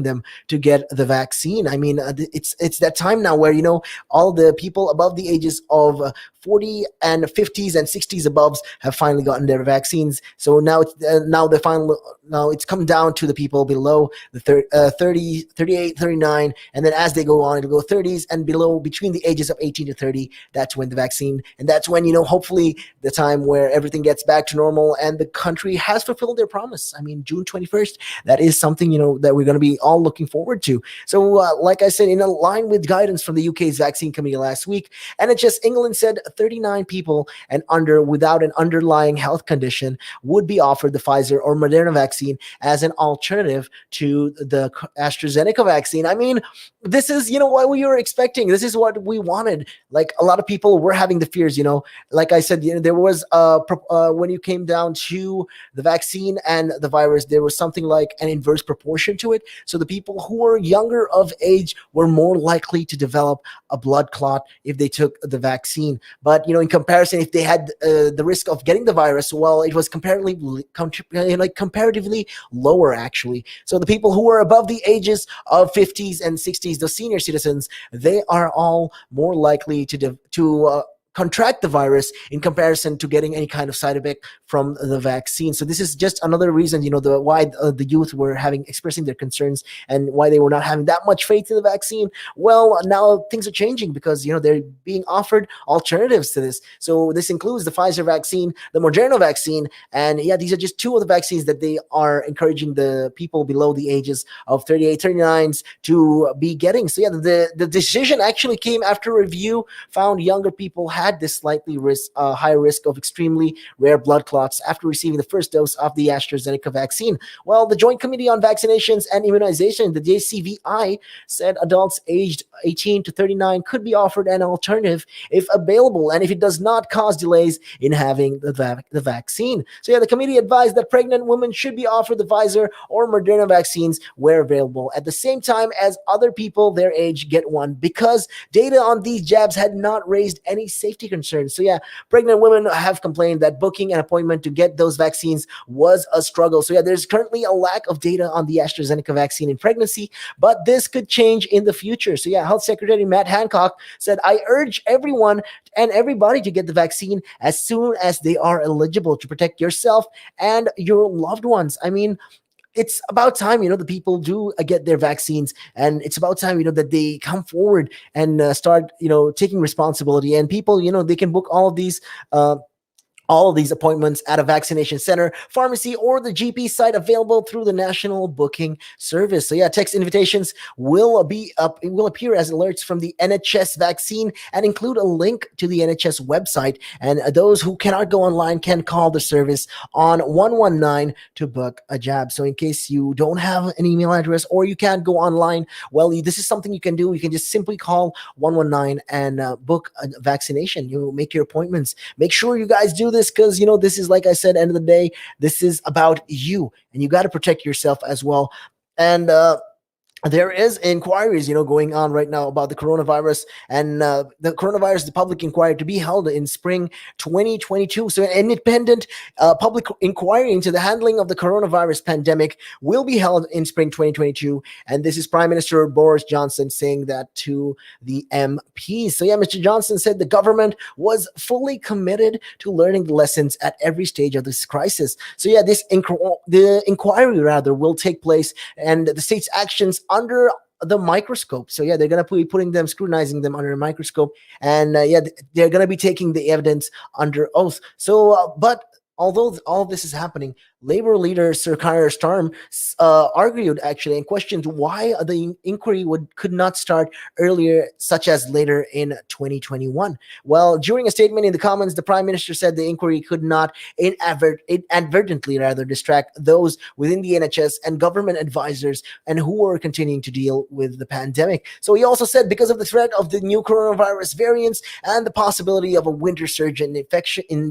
them to get the vaccine. I mean, it's that time now where, all the people above the ages of 40 and 50s and 60s above have finally gotten their vaccines. So now it's come down to the people below the 30, 38, 39, and then as they go on, it'll go 30s and below, between the ages of 18 to 30. That's when the vaccine, and that's when, hopefully the time where everything gets back to normal and the country has fulfilled their promise. I mean, June 21st, that is something, that we're going to be all looking forward to. So like I said, in line with guidance from the UK's vaccine committee last week, NHS England said 39 people and under without an underlying health condition would be offered the Pfizer or Moderna vaccine as an alternative to the AstraZeneca vaccine. I mean, this is, what we were expecting. This is what we wanted. Like, a lot of people were having the fears, like I said, there was when you came down to the vaccine and the virus, there was something like an inverse proportion to it. So the people who were younger of age were more likely to develop a blood clot if they took the vaccine. But, in comparison, if they had the risk of getting the virus, well, it was comparatively lower, actually. So the people who were above the ages of 50s and 60s, the senior citizens, they are all more likely to contract the virus in comparison to getting any kind of side effect from the vaccine. So this is just another reason, why the youth were expressing their concerns and why they were not having that much faith in the vaccine. Well, now things are changing because, they're being offered alternatives to this. So this includes the Pfizer vaccine, the Moderna vaccine, and yeah, these are just 2 of the vaccines that they are encouraging the people below the ages of 38, 39s to be getting. So yeah, the decision actually came after review found younger people had this slightly high risk of extremely rare blood clots after receiving the first dose of the AstraZeneca vaccine. Well, the Joint Committee on Vaccinations and Immunization, the JCVI, said adults aged 18 to 39 could be offered an alternative if available and if it does not cause delays in having the vaccine. So yeah, the committee advised that pregnant women should be offered the Pfizer or Moderna vaccines where available at the same time as other people their age get one, because data on these jabs had not raised any safety concerns. So yeah, pregnant women have complained that booking an appointment to get those vaccines was a struggle. So yeah, there's currently a lack of data on the AstraZeneca vaccine in pregnancy, but this could change in the future. So yeah, Health Secretary Matt Hancock said, "I urge everyone and everybody to get the vaccine as soon as they are eligible to protect yourself and your loved ones." I mean, it's about time, the people do get their vaccines, and it's about time, that they come forward and start, taking responsibility. And people, they can book all of these all of these appointments at a vaccination center, pharmacy, or the GP site available through the national booking service. So yeah, text invitations will appear as alerts from the NHS vaccine and include a link to the NHS website. And those who cannot go online can call the service on 119 to book a jab. So in case you don't have an email address or you can't go online, well, this is something you can do. You can just simply call 119 and book a vaccination. You make your appointments. Make sure you guys do this because, this is, like I said, end of the day, this is about you and you got to protect yourself as well. And there is inquiries, going on right now about the coronavirus and the public inquiry to be held in spring 2022. So an independent public inquiry into the handling of the coronavirus pandemic will be held in spring 2022. And this is Prime Minister Boris Johnson saying that to the MPs. So yeah, Mr. Johnson said the government was fully committed to learning the lessons at every stage of this crisis. So yeah, the inquiry rather will take place, and the state's actions under the microscope. So yeah, they're going to be scrutinizing them under a microscope, and they're going to be taking the evidence under oath. So, but although all of this is happening, Labor leader Sir Keir Starmer argued actually and questioned why the inquiry could not start earlier, such as later in 2021. Well, during a statement in the Commons, the Prime Minister said the inquiry could not inadvertently distract those within the NHS and government advisors and who were continuing to deal with the pandemic. So he also said because of the threat of the new coronavirus variants and the possibility of a winter surge in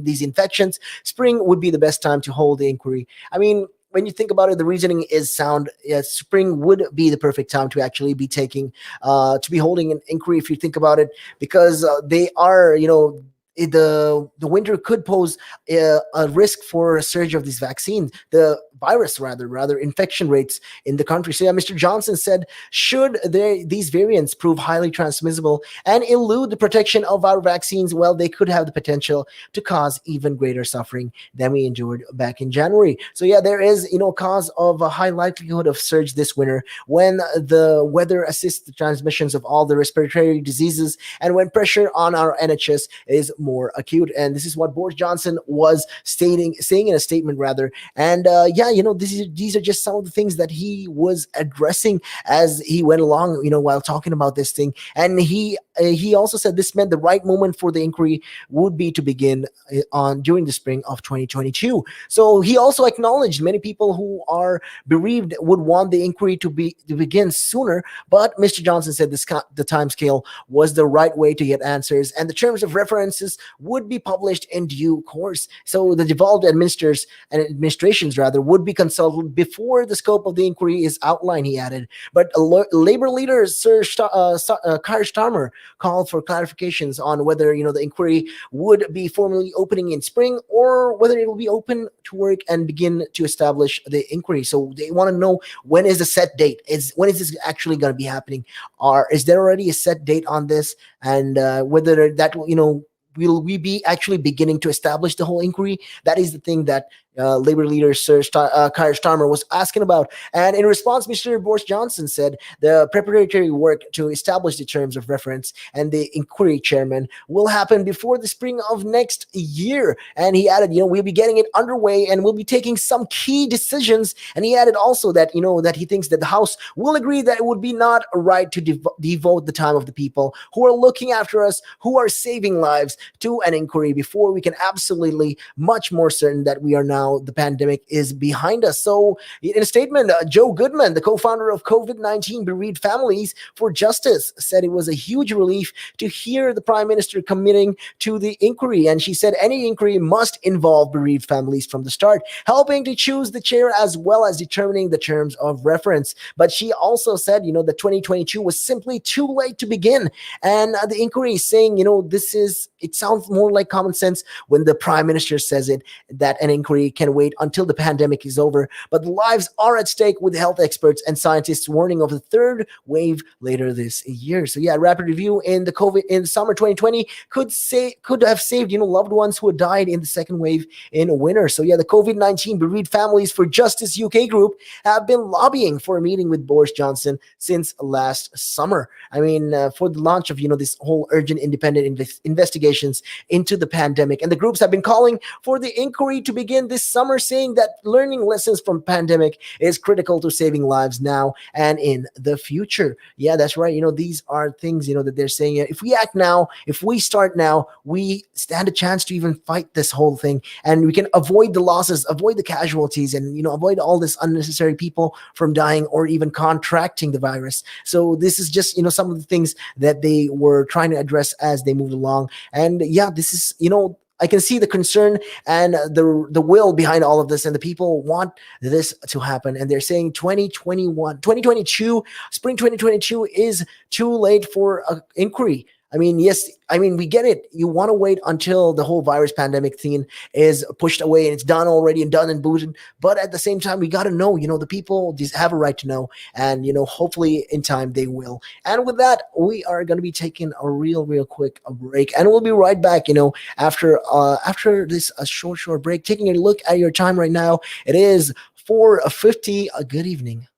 these infections, spring would be the best time to hold the inquiry. I mean, when you think about it, the reasoning is sound. Spring would be the perfect time to actually be to be holding an inquiry, if you think about it, because they are, the winter could pose a risk for a surge of these vaccines, the virus rather infection rates in the country. So yeah, Mr. Johnson said, should these variants prove highly transmissible and elude the protection of our vaccines, well, they could have the potential to cause even greater suffering than we endured back in January. So yeah, there is, cause of a high likelihood of surge this winter when the weather assists the transmissions of all the respiratory diseases and when pressure on our NHS is more acute. And this is what Boris Johnson was saying in a statement rather. And these are just some of the things that he was addressing as he went along, while talking about this thing. And he also said this meant the right moment for the inquiry would be to begin during the spring of 2022. So he also acknowledged many people who are bereaved would want the inquiry to begin sooner, but Mr. Johnson said the time scale was the right way to get answers, and the terms of references would be published in due course. So the devolved administrations would be consulted before the scope of the inquiry is outlined, he added. But Labor leader Sir Keir Starmer called for clarifications on whether the inquiry would be formally opening in spring or whether it will be open to work and begin to establish the inquiry. So they want to know when is the set date? When is this actually going to be happening? Is there already a set date on this? And whether that will we be actually beginning to establish the whole inquiry? That is the thing that Labor leader Sir Keir Starmer was asking about. And in response, Mr. Boris Johnson said the preparatory work to establish the terms of reference and the inquiry chairman will happen before the spring of next year. And he added, we'll be getting it underway and we'll be taking some key decisions. And he added also that, that he thinks that the House will agree that it would be not right to devote the time of the people who are looking after us, who are saving lives, to an inquiry before we can absolutely much more certain that we are now the pandemic is behind us. So in a statement, Joe Goodman, the co-founder of COVID-19 Bereaved Families for Justice, said it was a huge relief to hear the Prime Minister committing to the inquiry. And she said any inquiry must involve bereaved families from the start, helping to choose the chair as well as determining the terms of reference. But she also said, that 2022 was simply too late to begin. And the inquiry saying, it sounds more like common sense when the Prime Minister says it, that an inquiry can wait until the pandemic is over, but lives are at stake, with health experts and scientists warning of a third wave later this year. So yeah, rapid review: in the COVID in summer 2020 could have saved loved ones who had died in the second wave in winter. So yeah, the COVID-19 bereaved families for Justice UK group have been lobbying for a meeting with Boris Johnson since last summer. I mean, for the launch of this whole urgent independent investigations into the pandemic, and the groups have been calling for the inquiry to begin this summer, saying that learning lessons from pandemic is critical to saving lives now and in the future. Yeah, that's right. These are things that they're saying. If we act now, if we start now, we stand a chance to even fight this whole thing, and we can avoid the losses, avoid the casualties, and avoid all this unnecessary people from dying or even contracting the virus. So this is just some of the things that they were trying to address as they moved along. And yeah, this is I can see the concern and the will behind all of this, and the people want this to happen. And they're saying 2022, spring 2022 is too late for an inquiry. I mean, yes, we get it. You want to wait until the whole virus pandemic thing is pushed away and it's done already and done and booted. But at the same time, we got to know, the people just have a right to know. And, hopefully in time they will. And with that, we are going to be taking a real quick break. And we'll be right back, after this short break, taking a look at your time right now. It is 4:50. Good evening.